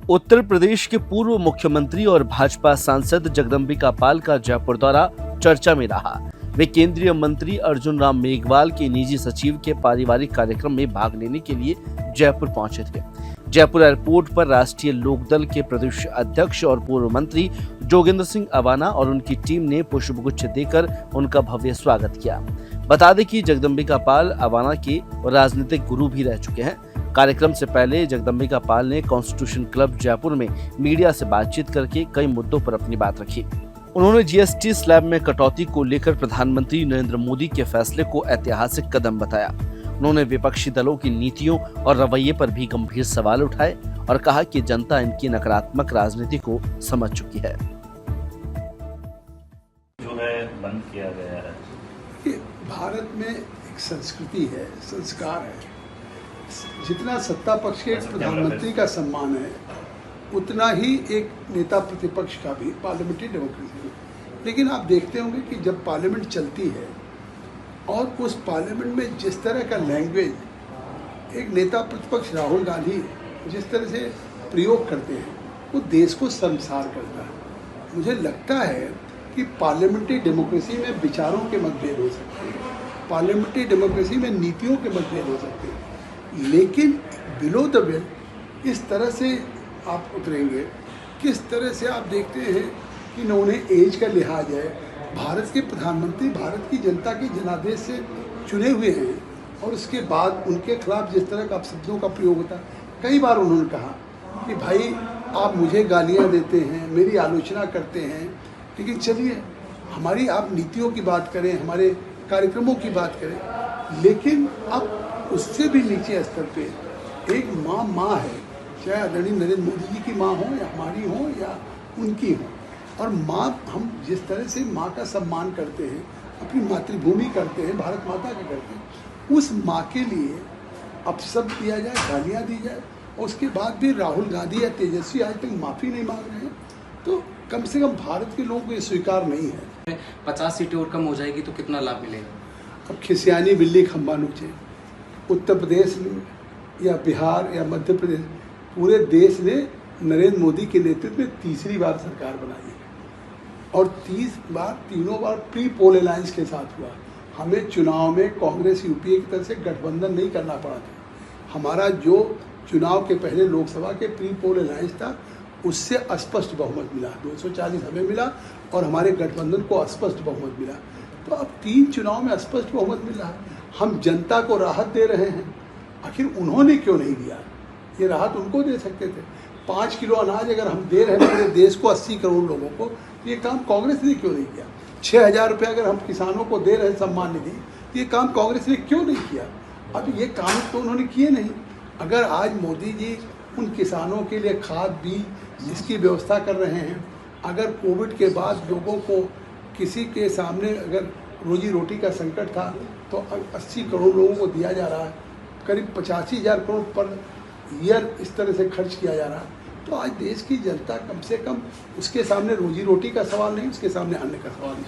उत्तर प्रदेश के पूर्व मुख्यमंत्री और भाजपा सांसद जगदम्बिका पाल का जयपुर दौरा चर्चा में रहा। वे केंद्रीय मंत्री अर्जुन राम मेघवाल के निजी सचिव के पारिवारिक कार्यक्रम में भाग लेने के लिए जयपुर पहुंचे थे। जयपुर एयरपोर्ट पर राष्ट्रीय लोकदल के प्रदेश अध्यक्ष और पूर्व मंत्री जोगेंद्र सिंह अवाना और उनकी टीम ने पुष्पगुच्छ देकर उनका भव्य स्वागत किया। बता दें कि जगदम्बिका पाल अवाना के राजनीतिक गुरु भी रह चुके हैं। कार्यक्रम से पहले जगदम्बिका पाल ने कॉन्स्टिट्यूशन क्लब जयपुर में मीडिया से बातचीत करके कई मुद्दों पर अपनी बात रखी। उन्होंने जीएसटी स्लैब में कटौती को लेकर प्रधानमंत्री नरेंद्र मोदी के फैसले को ऐतिहासिक कदम बताया। उन्होंने विपक्षी दलों की नीतियों और रवैये पर भी गंभीर सवाल उठाए और कहा कि जनता इनकी नकारात्मक राजनीति को समझ चुकी है। जो है बंद किया गया है कि भारत में एक संस्कृति है, संस्कार है। जितना सत्ता पक्ष के प्रधानमंत्री का सम्मान है उतना ही एक नेता प्रतिपक्ष का भी पार्लियामेंट्री डेमोक्रेसी में। लेकिन आप देखते होंगे कि जब पार्लियामेंट चलती है और उस पार्लियामेंट में जिस तरह का लैंग्वेज एक नेता प्रतिपक्ष राहुल गांधी जिस तरह से प्रयोग करते हैं वो देश को शर्मसार करता है। मुझे लगता है कि पार्लियामेंट्री डेमोक्रेसी में विचारों के मतभेद हो सकते हैं, पार्लियामेंट्री डेमोक्रेसी में नीतियों के मतभेद हो सकते हैं, लेकिन बिलो द बेल्ट इस तरह से आप उतरेंगे। किस तरह से आप देखते हैं कि न उन्हें एज का लिहाज है। भारत के प्रधानमंत्री भारत की जनता के जनादेश से चुने हुए हैं और उसके बाद उनके खिलाफ जिस तरह का अपशब्दों का प्रयोग होता है, कई बार उन्होंने कहा कि भाई आप मुझे गालियां देते हैं, मेरी आलोचना करते हैं, लेकिन चलिए हमारी आप नीतियों की बात करें, हमारे कार्यक्रमों की बात करें। लेकिन अब उससे भी नीचे स्तर पे एक माँ है, चाहे आदरणीय नरेंद्र मोदी जी की माँ हो या हमारी हो या उनकी हो, और माँ हम जिस तरह से माँ का सम्मान करते हैं, अपनी मातृभूमि करते हैं, भारत माता का करते हैं, उस माँ के लिए अपशब्द दिया जाए, गालियाँ दी जाए और उसके बाद भी राहुल गांधी या तेजस्वी आज तक माफ़ी नहीं मांग रहे हैं, तो कम से कम भारत के लोगों को ये स्वीकार नहीं है। 50 सीटें और कम हो जाएगी तो कितना लाभ मिलेगा? अब खिसियानी बिल्ली खंबा नोचे। उत्तर प्रदेश में या बिहार या मध्य प्रदेश, पूरे देश ने नरेंद्र मोदी के नेतृत्व में तीसरी बार सरकार बनाई है और तीनों बार प्री पोल अलायंस के साथ हुआ। हमें चुनाव में कांग्रेस यूपीए की तरफ से गठबंधन नहीं करना पड़ा था। हमारा जो चुनाव के पहले लोकसभा के प्री पोल अलायंस था उससे अस्पष्ट बहुमत मिला, 240 हमें मिला और हमारे गठबंधन को अस्पष्ट बहुमत मिला। तो अब 3 चुनाव में अस्पष्ट बहुमत मिल रहा है। हम जनता को राहत दे रहे हैं, आखिर उन्होंने क्यों नहीं दिया? ये राहत उनको दे सकते थे। 5 किलो अनाज अगर हम दे रहे हैं पूरे देश को, 80 करोड़ लोगों को, ये काम कांग्रेस ने क्यों नहीं किया? 6,000 रुपये अगर हम किसानों को दे रहे हैं सम्मान निधि, ये काम कांग्रेस ने क्यों नहीं किया? अब ये काम तो उन्होंने किए नहीं। अगर आज मोदी जी उन किसानों के लिए खाद बीज इसकी व्यवस्था कर रहे हैं, अगर कोविड के बाद लोगों को किसी के सामने अगर रोजी रोटी का संकट था तो 80 करोड़ लोगों को दिया जा रहा है, करीब 85,000 करोड़ पर ईयर इस तरह से खर्च किया जा रहा है, तो आज देश की जनता कम से कम उसके सामने रोजी रोटी का सवाल नहीं, उसके सामने अन्न का सवाल नहीं।